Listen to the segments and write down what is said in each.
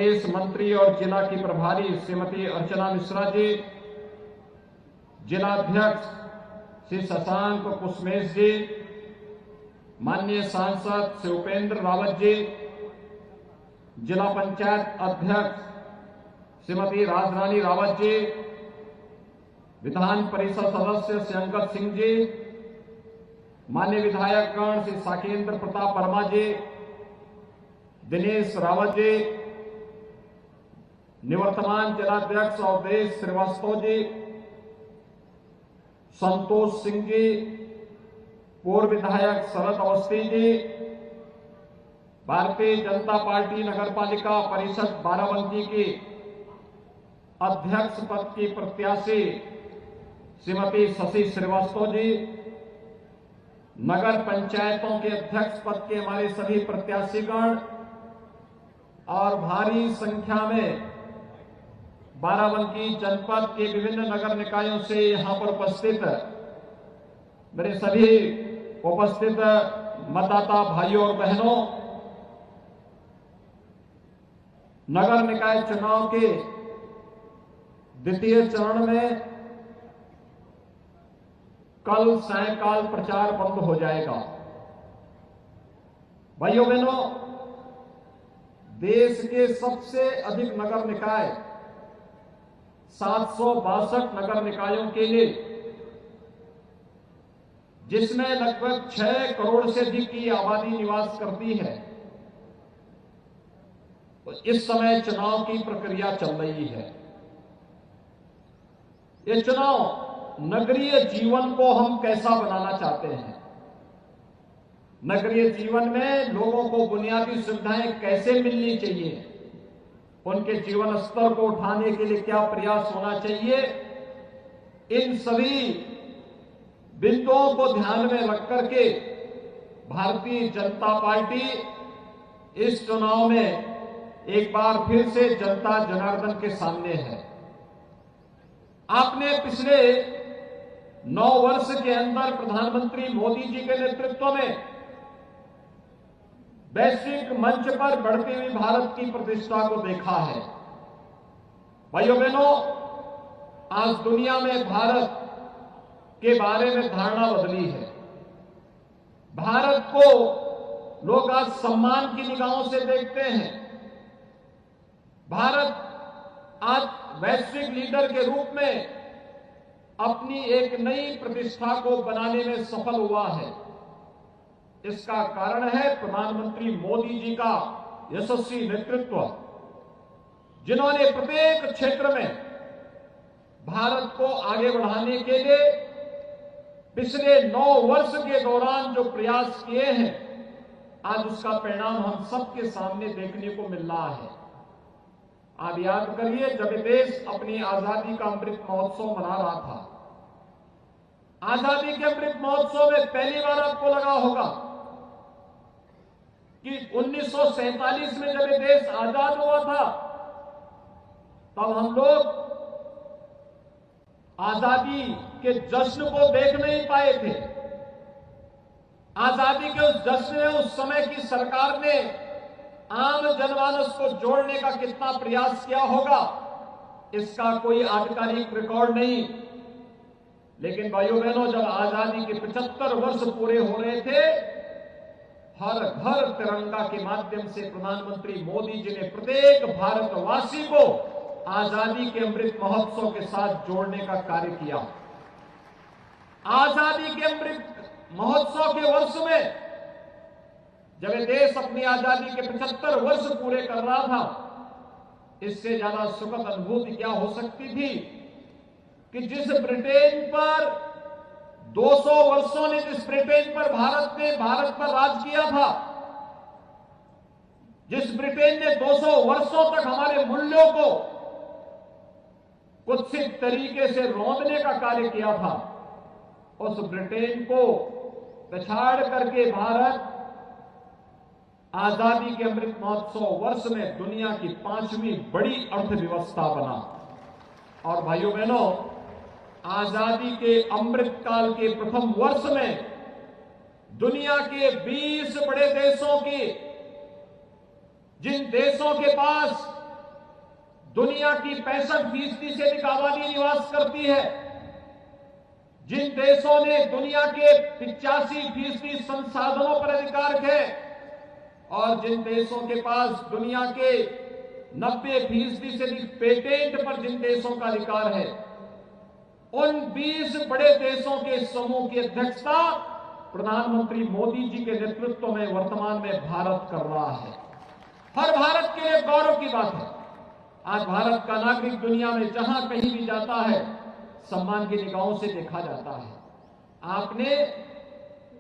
प्रदेश मंत्री और जिला की प्रभारी श्रीमती अर्चना मिश्रा जी, जिलाध्यक्ष श्री शशांक कुसमेश जी, माननीय सांसद श्री उपेंद्र रावत जी, जिला पंचायत अध्यक्ष श्रीमती राजरानी रावत जी, विधान परिषद सदस्य श्री अंगद सिंह जी, माननीय विधायकगण श्री साकेंद्र प्रताप वर्मा जी, दिनेश रावत जी, निवर्तमान जिलाध्यक्ष अवधेश श्रीवास्तव जी, संतोष सिंह जी, पूर्व विधायक शरद अवस्थी जी, भारतीय जनता पार्टी नगरपालिका परिषद बाराबंकी की अध्यक्ष पद की प्रत्याशी श्रीमती शशि श्रीवास्तव जी, नगर पंचायतों के अध्यक्ष पद के हमारे सभी प्रत्याशीगण और भारी संख्या में बाराबंकी जनपद के विभिन्न नगर निकायों से यहां पर उपस्थित मेरे सभी उपस्थित मतदाता भाइयों और बहनों, नगर निकाय चुनाव के द्वितीय चरण में कल सायंकाल प्रचार बंद हो जाएगा। भाइयों बहनों, देश के सबसे अधिक नगर निकाय 762 नगर निकायों के लिए, जिसमें लगभग 6 करोड़ से अधिक की आबादी निवास करती है, तो इस समय चुनाव की प्रक्रिया चल रही है। ये चुनाव नगरीय जीवन को हम कैसा बनाना चाहते हैं, नगरीय जीवन में लोगों को बुनियादी सुविधाएं कैसे मिलनी चाहिए, उनके जीवन स्तर को उठाने के लिए क्या प्रयास होना चाहिए, इन सभी बिंदुओं को ध्यान में रख करके भारतीय जनता पार्टी इस चुनाव में एक बार फिर से जनता जनार्दन के सामने है। आपने पिछले 9 वर्ष के अंदर प्रधानमंत्री मोदी जी के नेतृत्व में वैश्विक मंच पर बढ़ती हुई भारत की प्रतिष्ठा को देखा है। भाइयों बहनों, आज दुनिया में भारत के बारे में धारणा बदली है। भारत को लोग आज सम्मान की निगाहों से देखते हैं। भारत आज वैश्विक लीडर के रूप में अपनी एक नई प्रतिष्ठा को बनाने में सफल हुआ है। इसका कारण है प्रधानमंत्री मोदी जी का यशस्वी नेतृत्व, जिन्होंने प्रत्येक क्षेत्र में भारत को आगे बढ़ाने के लिए पिछले 9 वर्ष के दौरान जो प्रयास किए हैं, आज उसका परिणाम हम सबके सामने देखने को मिल रहा है। आप याद करिए, जब देश अपनी आजादी का अमृत महोत्सव मना रहा था, आजादी के अमृत महोत्सव में पहली बार आपको लगा होगा कि 1947 में जब ये देश आजाद हुआ था, तब हम लोग आजादी के जश्न को देख नहीं पाए थे। आजादी के उस जश्न में उस समय की सरकार ने आम जनमानस को जोड़ने का कितना प्रयास किया होगा, इसका कोई आधिकारिक रिकॉर्ड नहीं। लेकिन भाइयों बहनों, जब आजादी के 75 वर्ष पूरे हो रहे थे, हर घर तिरंगा के माध्यम से प्रधानमंत्री मोदी जी ने प्रत्येक भारतवासी को आजादी के अमृत महोत्सव के साथ जोड़ने का कार्य किया। आजादी के अमृत महोत्सव के वर्ष में जब ये देश अपनी आजादी के 75 वर्ष पूरे कर रहा था, इससे ज्यादा सुखद अनुभूति क्या हो सकती थी कि जिस ब्रिटेन पर 200 वर्षों ने जिस ब्रिटेन पर भारत पर राज किया था, जिस ब्रिटेन ने 200 वर्षों तक हमारे मूल्यों को कुत्सित तरीके से रौंदने का कार्य किया था, उस ब्रिटेन को पछाड़ करके भारत आजादी के अमृत महोत्सव वर्ष में दुनिया की 5वीं बड़ी अर्थव्यवस्था बना। और भाइयों बहनों, आजादी के अमृत काल के प्रथम वर्ष में दुनिया के 20 बड़े देशों की, जिन देशों के पास दुनिया की 65% से अधिक आबादी निवास करती है। जिन देशों ने दुनिया के 85% संसाधनों पर अधिकार है और जिन देशों के पास दुनिया के 90% से अधिक पेटेंट पर जिन देशों का अधिकार है, उन 20 बड़े देशों के समूह की अध्यक्षता प्रधानमंत्री मोदी जी के नेतृत्व में वर्तमान में भारत कर रहा है। हर भारत के लिए गौरव की बात है। आज भारत का नागरिक दुनिया में जहां कहीं भी जाता है, सम्मान की निगाहों से देखा जाता है। आपने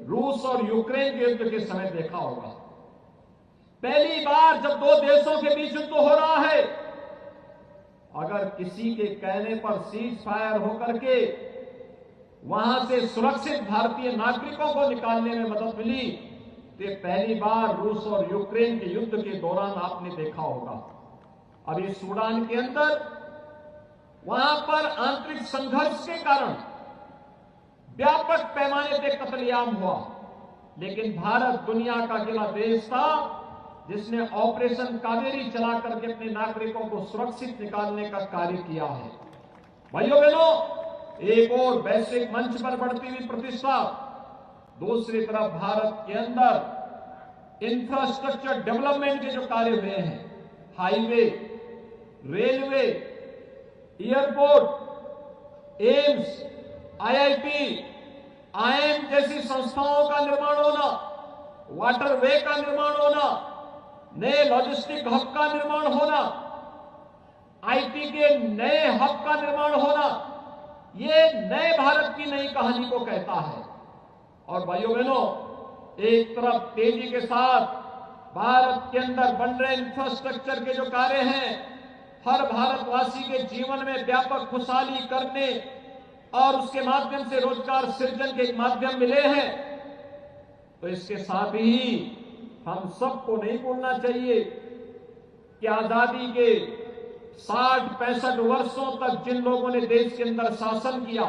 रूस और यूक्रेन के युद्ध के समय देखा होगा, पहली बार जब दो देशों के बीच युद्ध हो रहा है, अगर किसी के कहने पर सीज फायर होकर के वहां से सुरक्षित भारतीय नागरिकों को निकालने में मदद मिली, तो पहली बार रूस और यूक्रेन के युद्ध के दौरान आपने देखा होगा। अभी सूडान के अंदर वहां पर आंतरिक संघर्ष के कारण व्यापक पैमाने पर कत्लेआम हुआ, लेकिन भारत दुनिया का अकेला देश था जिसने ऑपरेशन कावेरी चला करके अपने नागरिकों को सुरक्षित निकालने का कार्य किया है। भाइयों बहनों, एक और वैश्विक मंच पर बढ़ती हुई प्रतिष्ठा, दूसरी तरफ भारत के अंदर इंफ्रास्ट्रक्चर डेवलपमेंट के जो कार्य हुए हैं, highway, railway, airport, AIIMS, IIT, IIM जैसी संस्थाओं का निर्माण होना, वाटरवे का निर्माण होना, नए लॉजिस्टिक हब का निर्माण होना, आईटी के नए हब का निर्माण होना, ये नए भारत की नई कहानी को कहता है। और भाइयों बहनों, एक तरफ तेजी के साथ भारत के अंदर बन रहे इंफ्रास्ट्रक्चर के जो कार्य हैं, हर भारतवासी के जीवन में व्यापक खुशहाली करने और उसके माध्यम से रोजगार सृजन के माध्यम मिले हैं, तो इसके साथ ही हम सबको नहीं भूलना चाहिए कि आजादी के 60-65 वर्षों तक जिन लोगों ने देश के अंदर शासन किया,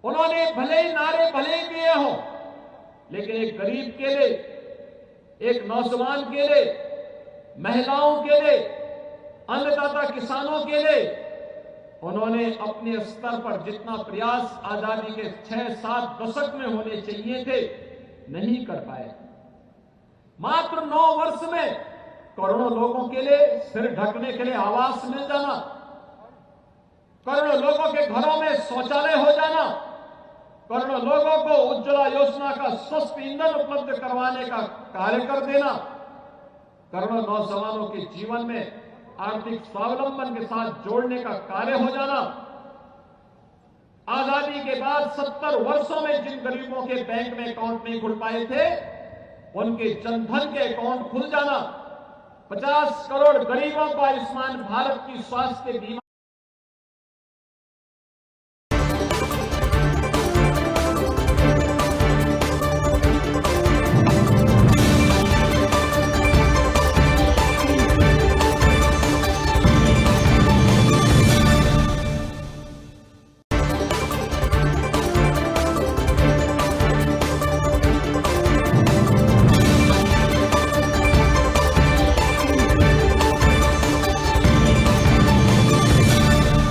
उन्होंने भले ही नारे भले ही दिए हों, लेकिन एक गरीब के लिए, एक नौजवान के लिए, महिलाओं के लिए, अन्नदाता किसानों के लिए उन्होंने अपने स्तर पर जितना प्रयास आजादी के 6-7 दशक में होने चाहिए थे, नहीं कर पाए। मात्र 9 वर्ष में करोड़ों लोगों के लिए सिर ढकने के लिए आवास मिल जाना, करोड़ों लोगों के घरों में शौचालय हो जाना, करोड़ों लोगों को उज्ज्वला योजना का स्वस्थ ईंधन उपलब्ध करवाने का कार्य कर देना, करोड़ों नौजवानों के जीवन में आर्थिक स्वावलंबन के साथ जोड़ने का कार्य हो जाना, आजादी के बाद 70 वर्षों में जिन गरीबों के बैंक में अकाउंट नहीं खुल पाए थे, उनके जनधन के अकाउंट खुल जाना, 50 करोड़ गरीबों को आयुष्मान भारत की स्वास्थ्य बीमा